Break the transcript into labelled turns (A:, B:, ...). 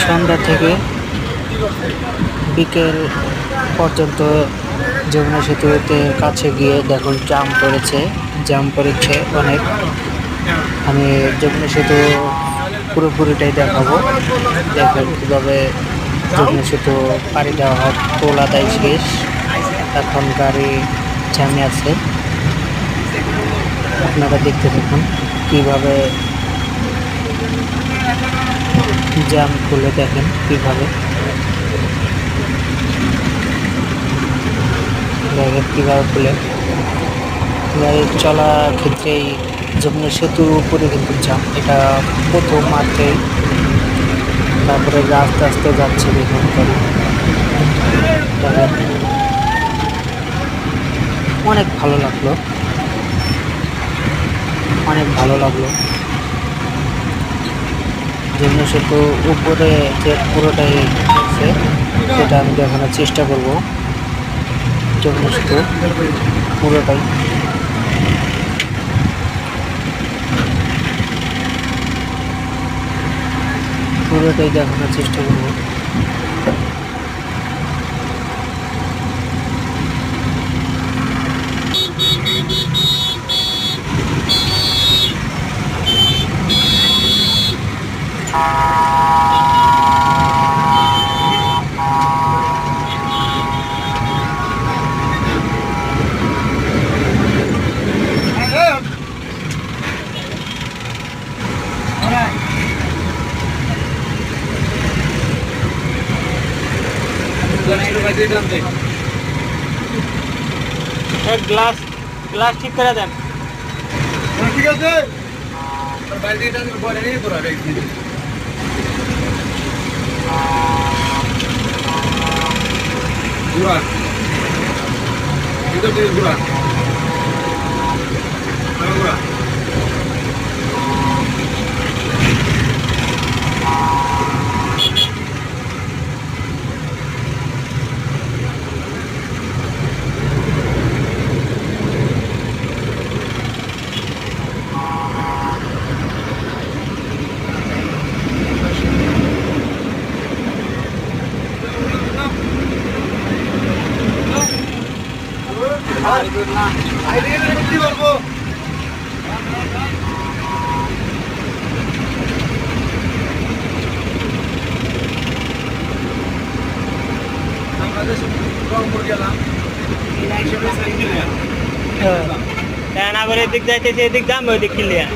A: সন্ধ্যা থেকে বিকেল পর্যন্ত যমুনা সেতুতে কাছে গিয়ে দেখুন জ্যাম পড়েছে অনেক। আমি যমুনা সেতু পুরোপুরিটাই দেখাবো। দেখুন কীভাবে যমুনা সেতু পাড়ি দেওয়া হয়, টোল আদায় শেষ, এখন গাড়ি জ্যামে আছে। আপনারা দেখতে থাকুন কীভাবে জ্যাম খুলে, দেখেন কীভাবে খুলে। গাড়ি চলার ক্ষেত্রেই যমুনা সেতুর উপরে কিন্তু জ্যাম, এটা প্রথম মাত্রেই। তারপরে আস্তে আস্তে যাচ্ছে দেখুন গাড়ি, দেখেন অনেক ভালো লাগলো, অনেক ভালো লাগলো। যমুনা সেতু উপরে যে পুরোটাই আছে সেটা আমি দেখানোর চেষ্টা করব। যমুনা সেতু পুরোটাই দেখানোর চেষ্টা করব। গ্লাস গ্লাস ঠিক করে দেন। ঠিক আছে, এদিক যাইতেছে, এদিক দাম ওই দিক ক্লিয়ার।